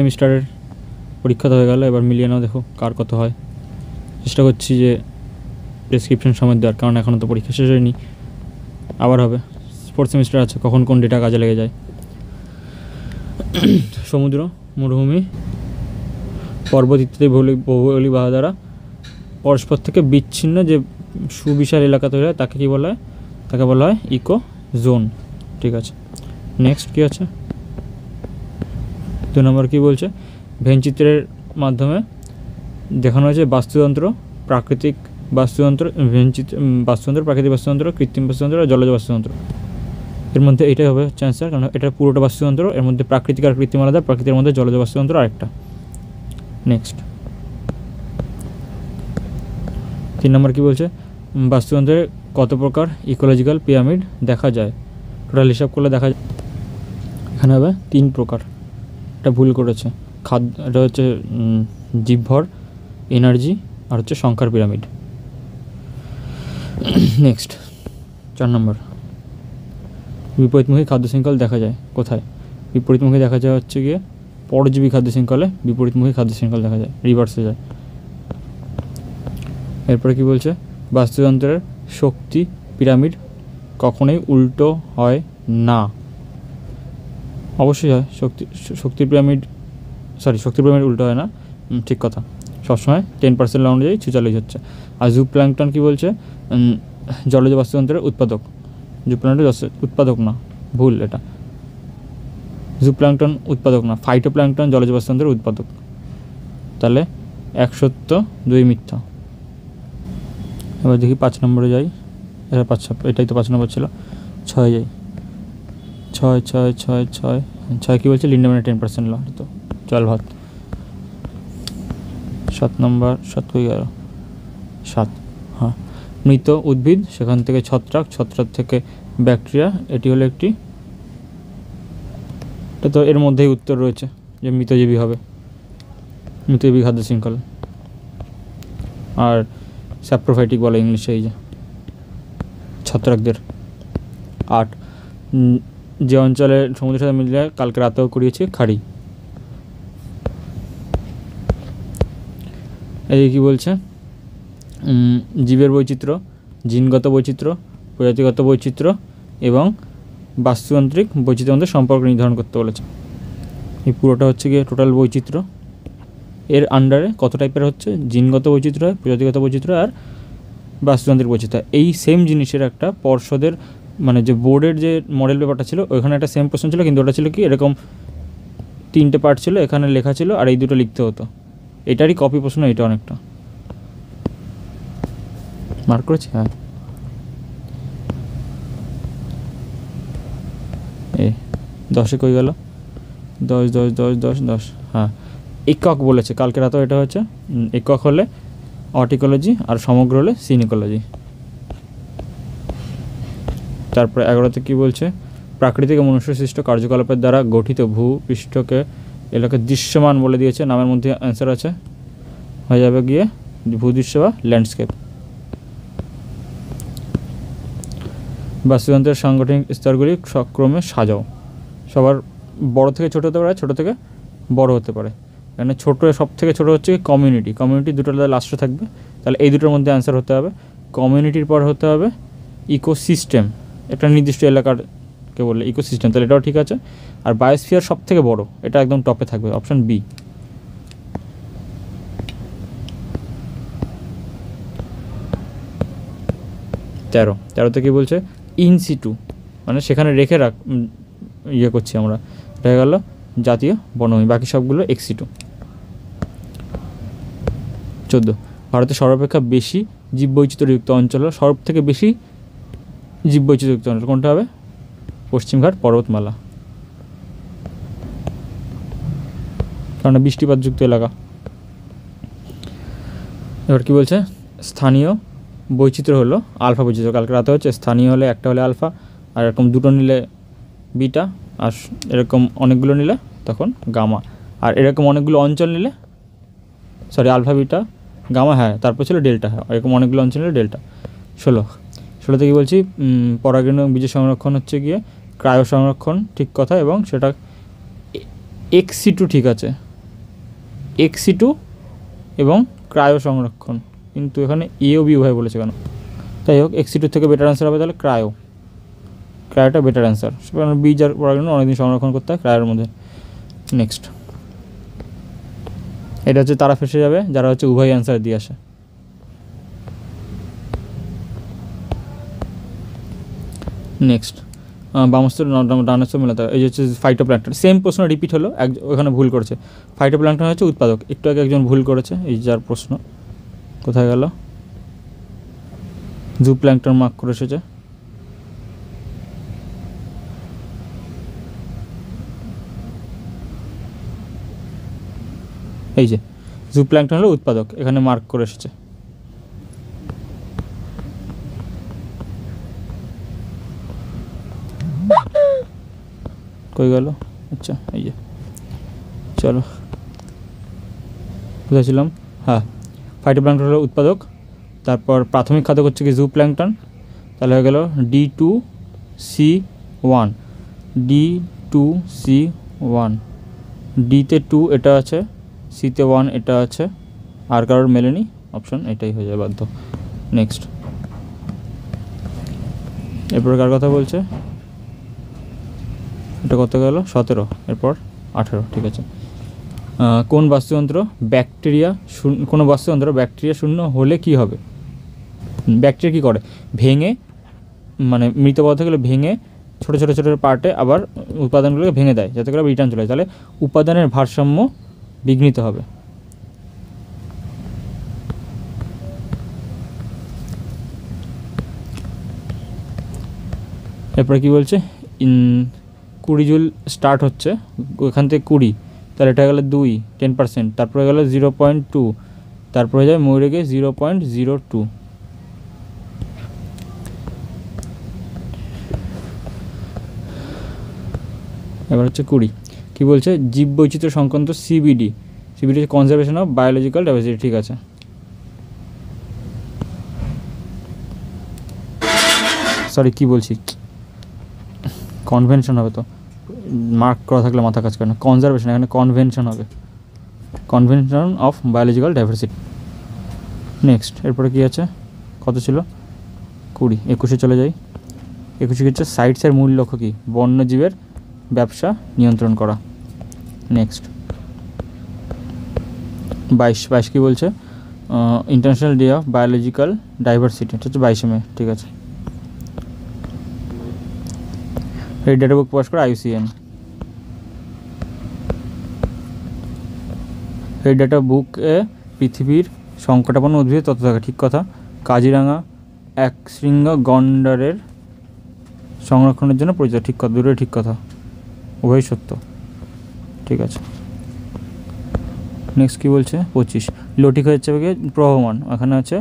সেমিস্টারের পরীক্ষা তো হয়ে গেল, এবার মিলিয়ে নাও, দেখো কার কত হয়। চেষ্টা করছি যে ডেসক্রিপশন সময় দেওয়ার, কারণ এখনও তো পরীক্ষা শেষ হয়নি, আবার হবে, ফোর্থ সেমিস্টার আছে, কখন কোন ডেটা কাজে লেগে যায়। সমুদ্র, মরুভূমি, পর্বত ইত্যাদি ভৌগোলিক বাধা দ্বারা পরস্পর থেকে বিচ্ছিন্ন যে সুবিশাল এলাকা তৈরি হয় তাকে কী বলা হয়? তাকে বলা হয় ইকো জোন। ঠিক আছে, নেক্সট কী আছে? 2 নম্বর কী বলছে? ভেনচিত্রের মাধ্যমে দেখানো হয়েছে বাস্তুতন্ত্র, প্রাকৃতিক বাস্তুতন্ত্র, বাস্তুতন্ত্র, প্রাকৃতিক বাস্তুতন্ত্র, কৃত্রিম বাস্তুতন্ত্র আর জলজ বাস্তুতন্ত্র। এর মধ্যে এটাই হবে চান্সার, কারণ এটা পুরোটা বাস্তুতন্ত্র, এর মধ্যে প্রাকৃতিক আর কৃত্রিম আলাদা, প্রাকৃতিকের মধ্যে জলজ বাস্তুতন্ত্র আরেকটা। নেক্সট 3 নম্বর কী বলছে? বাস্তুতন্ত্রের কত প্রকার ইকোলজিক্যাল পিরামিড দেখা যায়? টোটাল হিসাব করলে দেখা যায় এখানে হবে 3 প্রকার। এটা ভুল করেছে, এটা হচ্ছে জীবভর, এনার্জি আর হচ্ছে সংখ্যার পিরামিড। নেক্সট 4 নম্বর, বিপরীতমুখী খাদ্য শৃঙ্খল দেখা যায় কোথায়? বিপরীতমুখী দেখা যায় হচ্ছে গিয়ে পরজীবী খাদ্য শৃঙ্খলে বিপরীতমুখী খাদ্য শৃঙ্খল দেখা যায়, রিভার্সে যায়। এরপরে কি বলছে? বাস্তুতন্ত্রের শক্তি পিরামিড কখনোই উল্টো হয় না। অবশ্যই হয়, শক্তির পিরামিড উল্টো হয় না, ঠিক কথা, সবসময় 10% অনুযায়ী 46 হচ্ছে। আর জুপ্ল্যাঙ্কটন কী বলছে? জলজ বাস্তুতন্ত্রের উৎপাদক। জুপ্ল্যাঙ্কটন উৎপাদক না, ভুল এটা, জুপ্ল্যাঙ্কটন উৎপাদক না, ফাইটোপ্ল্যাঙ্কটন জলজ বাস্তুতন্ত্রের উৎপাদক। তাহলে 1 সত্য 2 মিথ্যা। এবার দেখি 5 নম্বরে যাই, এটাই তো 5 নম্বর ছিল, 6 যাই, 6 কী বলছে? লিন্ডেম্যানের 10% ল, তো চল ভাত। 7 নম্বর, 7 কই গেল? 7, হ্যাঁ, মৃত উদ্ভিদ, সেখান থেকে ছত্রাক থেকে ব্যাকটেরিয়া, এটি হলো একটি, এটা তো এর মধ্যেই উত্তর রয়েছে যে মৃতজীবী হবে, মৃতজীবী খাদ্য শৃঙ্খল। আর স্যাপ্রোফাইটিক বলে ইংলিশে এই যে ছত্রাকদের। 8, যে অঞ্চলে সমুদ্রের সাথে মিলে কালকে রাতেও করিয়েছি খাড়ি। এই কী বলছে? জীবের বৈচিত্র্য, জিনগত বৈচিত্র্য, প্রজাতিগত বৈচিত্র্য এবং বাস্তুতান্ত্রিক বৈচিত্র্যের মধ্যে সম্পর্ক নির্ধারণ করতে বলেছে। এই পুরোটা হচ্ছে গিয়ে টোটাল বৈচিত্র্য, এর আন্ডারে কত টাইপের হচ্ছে? জিনগত বৈচিত্র্য, প্রজাতিগত বৈচিত্র্য আর বাস্তুতান্ত্রিক বৈচিত্র্য। এই সেম জিনিসের একটা পর্ষদের, মানে যে বোর্ডের যে মডেল পেপারটা ছিল ওইখানে একটা সেম প্রশ্ন ছিল, কিন্তু ওটা ছিল কি এরকম 3টে পার্ট ছিল, এখানে লেখা ছিল আর এই দুটো লিখতে হতো। এটারই কপি প্রশ্ন এটা, অনেকটা মার্ক করেছি। হ্যাঁ, এই 10-এ কই গেল? 10, হ্যাঁ, একক বলেছে কালকে রাতেও, এটা হচ্ছে একক হলে অর্টিকোলজি আর সমগ্র হলে সিনিকোলজি। তারপরে 11তে কী বলছে? প্রাকৃতিক ও মনুষ্য সৃষ্ট কার্যকলাপের দ্বারা গঠিত ভূপৃষ্ঠকে এলাকা দৃশ্যমান বলে দিয়েছে, নামের মধ্যে অ্যান্সার আছে, হয়ে যাবে গিয়ে ভূদৃশ্য বা ল্যান্ডস্কেপ। বাস্তুতন্ত্রের সাংগঠনিক স্তরগুলি ক্রমে সাজাও। সবার বড় থেকে ছোট হতে পারে, ছোট থেকে বড় হতে পারে। এখানে ছোটো, সব থেকে ছোটো হচ্ছে কমিউনিটি, দুটো লাস্টে থাকবে, তাহলে এই দুটোর মধ্যে অ্যান্সার হতে হবে। কমিউনিটির পর হতে হবে ইকোসিস্টেম, একটা নির্দিষ্ট এলাকারকে বললে ইকোসিস্টেম, তাহলে এটাও ঠিক আছে। আর বায়োস্ফিয়ার সব থেকে বড়, এটা একদম টপে থাকবে, অপশান বি। তেরোতে কী বলছে? ইনসিটু, মানে সেখানে রেখে করছি আমরা, দেখা গেল জাতীয় বনভূমি, বাকি সবগুলো এক্সিটু। 14, ভারতের সর্বাপেক্ষা বেশি জীববৈচিত্র্যযুক্ত অঞ্চল, সব থেকে বেশি জীববৈচিত্র্যযুক্ত অঞ্চল কোনটা হবে? পশ্চিমঘাট পর্বতমালা, কারণ বৃষ্টিপাতযুক্ত এলাকা। এবার কী বলছে? স্থানীয় বৈচিত্র্য হলো আলফা বৈচিত্র্য, কালকে রাতে হচ্ছে স্থানীয় হলে একটা হলে আলফা, আর এরকম দুটো নিলে বিটা, আর এরকম অনেকগুলো নিলে তখন গামা, আর এরকম অনেকগুলো অঞ্চল নিলে আলফা বিটা গামা, হ্যাঁ, তারপর ছিল ডেল্টা, হ্যাঁ, এরকম অনেকগুলো অঞ্চল নিলে ডেল্টা। 16তে কী বলছি? পরাগীণ বীজের সংরক্ষণ হচ্ছে গিয়ে ক্রায়ো সংরক্ষণ, ঠিক কথা, এবং সেটা এক্সিটু ঠিক আছে, এক্সিটু এবং ক্রায়ো সংরক্ষণ, কিন্তু এখানে এ ও বি উভয় বলেছে কেন? যাই হোক, এক্সিটুর থেকে বেটার অ্যান্সার হবে তাহলে ক্রায়োটা বেটার অ্যান্সার। সেখানে বীজ আর পড়ার জন্য অনেকদিন সংরক্ষণ করতে হয় ক্রায়োর মধ্যে। নেক্সট, এটা হচ্ছে তারা ফেসে যাবে যারা হচ্ছে উভয় অ্যান্সার দিয়ে আসে। নেক্সট, বামস্থ ডানস্থ মেলাতে, এই হচ্ছে ফাইটোপ্ল্যাঙ্কটন। সেম প্রশ্ন রিপিট হলো, ওখানে ভুল করেছে। ফাইটোপ্ল্যাঙ্কটন হচ্ছে উৎপাদক, একটু আগে একজন ভুল করেছে, এই যার প্রশ্ন কোথায় গেল, জুপ্ল্যাঙ্কটন মার্ক করে এসেছে। এই যে জুপ্ল্যাঙ্কটন হলো উৎপাদক, এখানে মার্ক করে এসেছে। কই গেল? আচ্ছা, এই যে, চলো বুঝেছিলাম। হ্যাঁ, ফাইটোপ্ল্যাঙ্কটন হলো উৎপাদক, তারপর প্রাথমিক খাদক হচ্ছে কি জুপ্ল্যাঙ্কটন, তাহলে হয়ে গেল D2C1, D2C1, ডিতে 2 এটা আছে, সিতে 1 এটা আছে, আর কারোর মেলেনি, অপশন এটাই হয়ে যায় বাধ্য। নেক্সট, এরপর কার কথা বলছে, এটা কত গেল? 17, এরপর 18, ঠিক আছে। কোন বাস্তুতন্ত্র কোনো বাস্তুতন্ত্র ব্যাকটেরিয়া শূন্য হলে কি হবে? ব্যাকটেরিয়া কী করে? ভেঙে, মানে মৃত পদার্থগুলো ভেঙে ছোটো ছোটো ছোটো পার্টে আবার উপাদানগুলোকে ভেঙে দেয় যাতে করে রিটার্ন চলে যায়, তাহলে উপাদানের ভারসাম্য বিঘ্নিত হবে। এরপরে কী বলছে, 20 জুল স্টার্ট হচ্ছে, ওখান থেকে 20, তাহলে এটা গেলে 2, 10%, তারপরে গেলো 0.2, তারপরে যায় মরে গিয়ে 0.02। এবার হচ্ছে 20, কী বলছে, জীববৈচিত্র্য সংক্রান্ত সিবিডি হচ্ছে কনজারভেশন অফ বায়োলজিক্যাল ডাইভার্সিটি, ঠিক আছে। সরি, কী বলছি, কনভেনশন হবে, তো মার্ক করা থাকলে মাথা কাজ করে না, কনজারভেশন, এখানে কনভেনশন হবে, convention of biological diversity. Next, এরপরে কী আছে, কত ছিল, 20, 21-এ চলে যাই। 21 হচ্ছে সাইটসের মূল লক্ষ্য কী? বন্যজীবের ব্যবসা নিয়ন্ত্রণ করা। নেক্সট, 22 কী বলছে, international day of biological diversity, এটা হচ্ছে 22শে মে, ঠিক আছে। এই ডেটা বুক প্রকাশ করে IUCN, এই ডেটা বুকে পৃথিবীর সংকটাপন্ন উদ্ভিদের তথ্য থাকে, ঠিক কথা। কাজিরাঙা একশৃঙ্গ গন্ডারের সংরক্ষণের জন্য পরিচিত, ঠিক কথা, দুটোই ঠিক কথা, উভয় সত্য, ঠিক আছে। নেক্সট কী বলছে, 25, লটিক হচ্ছে প্রবহমান, এখানে আছে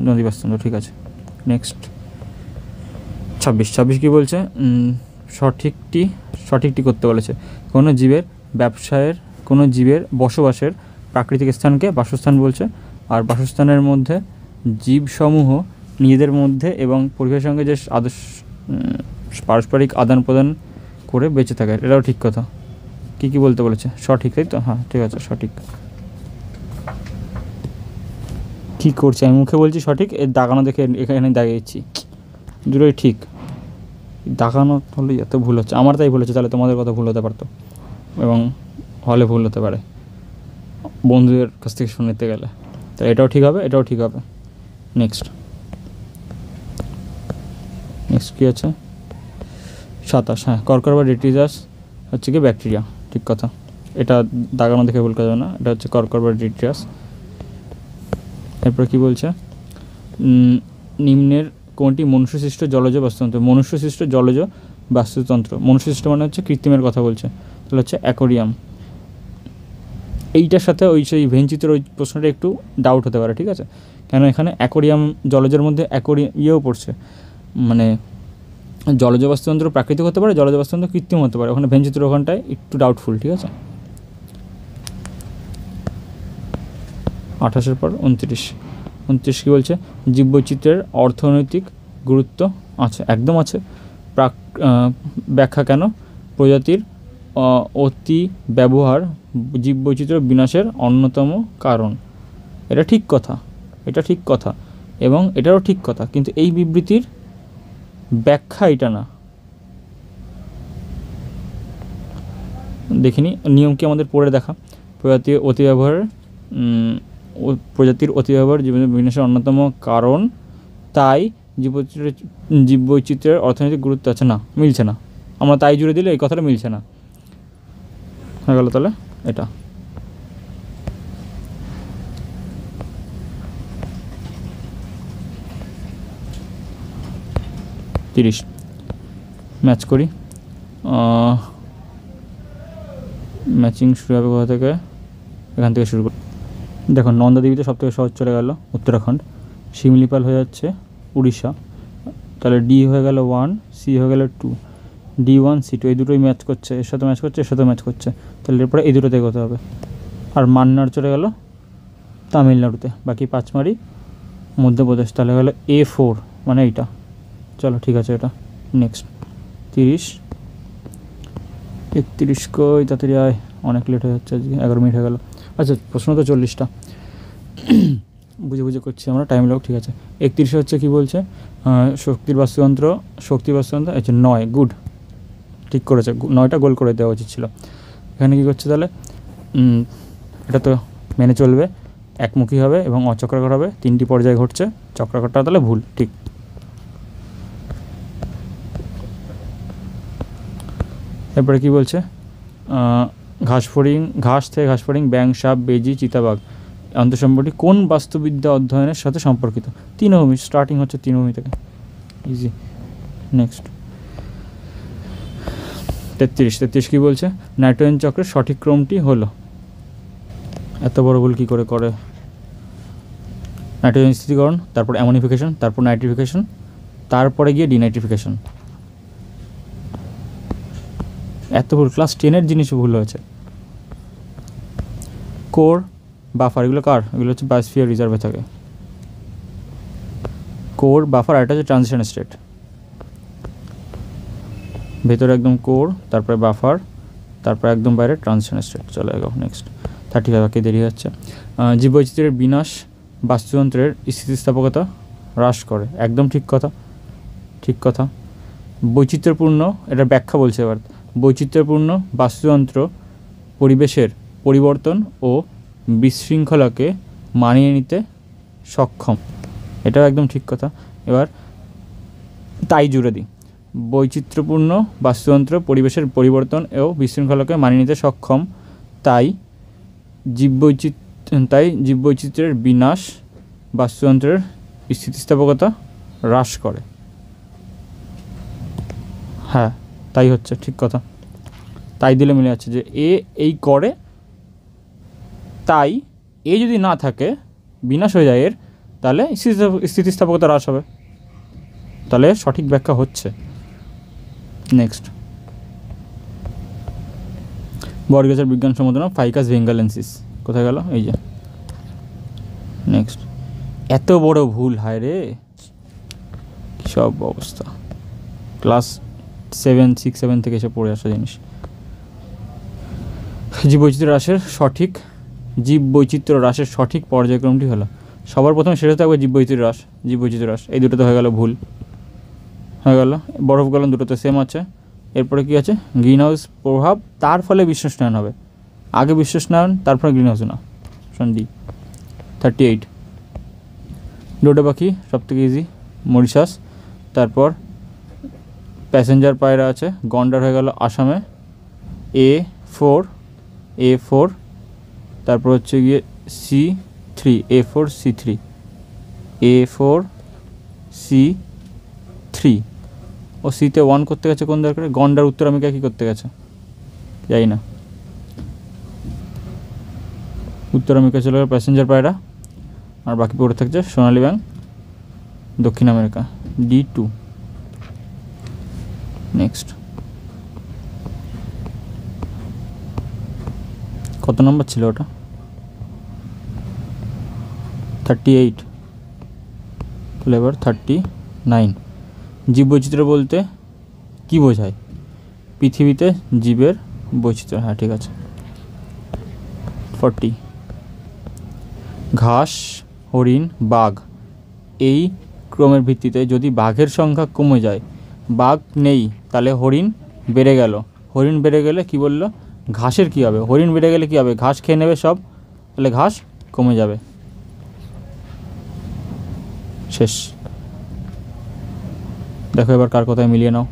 নদীবাস্তুতন্ত্র, ঠিক আছে। নেক্সট, 26 কী বলছে, সঠিকটি করতে বলেছে। কোনো জীবের বসবাসের প্রাকৃতিক স্থানকে বাসস্থান বলছে, আর বাসস্থানের মধ্যে জীবসমূহ নিজেদের মধ্যে এবং পরিবেশের সঙ্গে যে পারস্পরিক আদান প্রদান করে বেঁচে থাকে, এটাও ঠিক কথা। কী বলতে বলেছে, সঠিক, তাই তো? হ্যাঁ, ঠিক আছে, সঠিক। কী করছি আমি, মুখে বলছি সঠিক, এর দাগানো দেখে এখানে দাগিয়েছি, দুটোই ঠিক। দাগানো হলেই এত ভুল হচ্ছে, আমার তাই ভুল হচ্ছে, তাহলে তোমাদের কথা ভুল হতে পারতো, এবং হলে ভুল হতে পারে বন্ধুদের কাছ থেকে শুনতে গেলে, তো এটাও ঠিক হবে, এটাও ঠিক হবে। নেক্সট কী আছে, 27, হ্যাঁ, কর্কর বা ডিট্রিজাস হচ্ছে কি ব্যাকটেরিয়া, ঠিক কথা, এটা দাগানো দেখে ভুল করা যাবে না, এটা হচ্ছে কর্কর বা ডিট্রিজাস। এরপর কী বলছে, নিম্নের কোনটি মনুষ্যসৃষ্ট জলজ বাস্তুতন্ত্র? মনুষ্যসৃষ্ট জলজ বাস্তুতন্ত্র, মনুষ্যসৃষ্ট মানে হচ্ছে কৃত্রিমের কথা বলছে, তাহলে হচ্ছে অ্যাকোরিয়াম। এইটার সাথে সেই ভেনচিত্রের ওই প্রশ্নটা একটু ডাউট হতে পারে, ঠিক আছে, কেন এখানে অ্যাকোরিয়াম জলজের মধ্যে ইয়েও পড়ছে, মানে জলজ বাস্তুতন্ত্র প্রাকৃতিক হতে পারে, জলজ বাস্তুতন্ত্র কৃত্রিম হতে পারে, ওখানে ভেনচিত্র ওখানটায় একটু ডাউটফুল, ঠিক আছে। 28-এর পর 29 কী বলছে, জীববৈচিত্র্যের অর্থনৈতিক গুরুত্ব আছে, একদম আছে। ব্যাখ্যা কেন? প্রজাতির অতি ব্যবহার জীববৈচিত্র্য বিনাশের অন্যতম কারণ। এটা ঠিক কথা, এটা ঠিক কথা এবং এটাও ঠিক কথা, কিন্তু এই বিবৃতির ব্যাখ্যা এটা না। দেখিনি নিয়ম কি আমাদের পড়ে দেখা। প্রজাতির অতিব্যবহার জীবনের বিনাশের অন্যতম কারণ, তাই জীববৈচিত্র্যের অর্থনৈতিক গুরুত্ব আছে না, মিলছে না। আমরা তাই জুড়ে দিলে এই কথাটা মিলছে না, হয়ে গেল তাহলে এটা। তিরিশ ম্যাচ করি। ম্যাচিং শুরু হবে কোথা থেকে, এখান থেকে শুরু করি। দেখো নন্দাদেবীতে সব থেকে সহজ চলে গেল উত্তরাখণ্ড, শিমলিপাল হয়ে যাচ্ছে উড়িষ্যা, তাহলে ডি হয়ে গেল 1, সি হয়ে গেল 2, D1 C2 এই দুটোই ম্যাচ করছে, এর সাথে ম্যাচ করছে, এর সাথে ম্যাচ করছে, তাহলে এরপরে এই দুটোতে এগোতে হবে। আর মান্নার চলে গেল তামিলনাড়ুতে, বাকি পাঁচমারি মধ্যপ্রদেশ, তাহলে গেল A4 মানে এইটা। চলো ঠিক আছে এটা। নেক্সট 30, 31 কই তাড়াতাড়ি আয়, অনেক লেট হয়ে যাচ্ছে আজকে, 11 মিনিট হয়ে গেল। আচ্ছা প্রশ্ন তো 40টা, বুঝে বুঝে করছি আমরা, টাইম লাগ ঠিক আছে। 31 হচ্ছে কি বলছে, শক্তির বাস্তুযন্ত্র আচ্ছা 9, গুড, ঠিক করেছে, 9টা গোল করে দেওয়া উচিত ছিল। এখানে কী করছে তাহলে, এটা তো মেনে চলবে, একমুখী হবে এবং অচক্রাকার হবে, 3টি পর্যায়ে ঘটছে, চক্রাকারটা তাহলে ভুল, ঠিক। এরপরে কি বলছে, ঘাস থেকে ঘাসফড়িং, ব্যাঙ, সাপ, বেজি, চিতাবাঘ আন্তঃসম্পর্কটি কোন বাস্তুবিদ্যা অধ্যয়নের সাথে সম্পর্কিত? তৃণভূমি, স্টার্টিং হচ্ছে তৃণভূমি থেকে, ইজি। নেক্সট 33 কী বলছে, নাইট্রোজেন চক্রের সঠিক ক্রমটি হলো, এত বড় ভুল কী করে করে, নাইট্রোজেন স্থিতিকরণ, তারপর অ্যামোনিফিকেশন, তারপর নাইট্রিফিকেশন, তারপরে গিয়ে ডিনাইট্রিফিকেশন। এত ভুল, ক্লাস 10-এর জিনিসও ভুল হয়েছে। কোর, বাফার, এগুলো কার, এগুলো হচ্ছে বায়োস্ফিয়ার রিজার্ভে থাকে। কোর, বাফার, আর এটা হচ্ছে ট্রানজিশন স্টেট, ভেতরে একদম কোর, তারপরে বাফার, তারপরে একদম বাইরে ট্রানজিশন স্টেট। চলে গেল নেক্সট 35, বাকি দেরি হচ্ছে। জীববৈচিত্র্যের বিনাশ বাস্তুযন্ত্রের স্থিতিস্থাপকতা হ্রাস করে, একদম ঠিক কথা, ঠিক কথা। বৈচিত্র্যপূর্ণ, এটার ব্যাখ্যা বলছে এবার, বৈচিত্র্যপূর্ণ বাস্তুযন্ত্র পরিবেশের পরিবর্তন ও বিশৃঙ্খলাকে মানিয়ে নিতে সক্ষম, এটাও একদম ঠিক কথা। এবার তাই জুড়ে দিই, বৈচিত্র্যপূর্ণ বাস্তুযন্ত্র পরিবেশের পরিবর্তন ও বিশৃঙ্খলাকে মানিয়ে নিতে সক্ষম, তাই জীববৈচিত্র্যের বিনাশ বাস্তুযন্ত্রের স্থিতিস্থাপকতা হ্রাস করে। হ্যাঁ তাই হচ্ছে, ঠিক কথা, তাই দিলে মিলে যাচ্ছে যে এ এই করে, তাই এ যদি না থাকে, বিনাশ হয়ে যায় এর, তাহলে স্থিতিস্থাপকতা হ্রাস হবে, তাহলে সঠিক ব্যাখ্যা হচ্ছে। নেক্সট বটগাছের বিজ্ঞানসম্মত নাম ফাইকাস বেঙ্গালেন্সিস, কোথায় গেল, এই যে। নেক্সট এত বড় ভুল, হায় রে সব অবস্থা, ক্লাস 6-7 থেকে এসে পড়ে আসা জিনিস। জীববৈচিত্র্য হ্রাসের সঠিক পর্যায়ক্রমটি হলো, সবার প্রথমে শেষে থাকবে জীববৈচিত্র্য হ্রাস, এই দুটো তো হয়ে গেল ভুল, হয়ে গেল। বরফ গলন দুটোতে সেম আছে। এরপরে কী আছে, গ্রিন হাউস প্রভাব, তার ফলে বিশ্বস্নায়ন হবে, আগে বিশ্বস্নায়ন তারপরে গ্রিন হাউস না, ডি। 38 ডোডো পাখি সব থেকে ইজি, মরিশাস, তারপর প্যাসেঞ্জার পায়রা আছে, গন্ডার হয়ে গেল আসামে, A4, তারপর হচ্ছে গিয়ে C3, A4C3 ও সিতে 1 করতে গেছে কোন দরকারে, গন্ডার উত্তর আমেরিকা কী করতে গেছে যাই না, উত্তর আমেরিকা চলে গেল প্যাসেঞ্জার পায়রা, আর বাকি পড়ে থাকছে সোনালি ব্যাঙ দক্ষিণ আমেরিকা, D2। নেক্সট কত নম্বর ছিল ওটা, 38, তাহলে এবার 39। জীববৈচিত্র্য বলতে কি বোঝায়, পৃথিবীতে জীবের বৈচিত্র্য, হ্যাঁ ঠিক আছে। 40 ঘাস, হরিণ, বাঘ এই ক্রমের ভিত্তিতে যদি বাঘের সংখ্যা কমে যায়, বাঘ নেই তাহলে হরিণ বেড়ে গেল, হরিণ বেড়ে গেলে কি বললো ঘাসের কি হবে, হরিণ বেড়ে গেলে কি হবে ঘাস খেয়ে নেবে সব, তাহলে ঘাস কমে যাবে। শেষ। দেখো এবার কার কথায় মিলিয়ে নাও।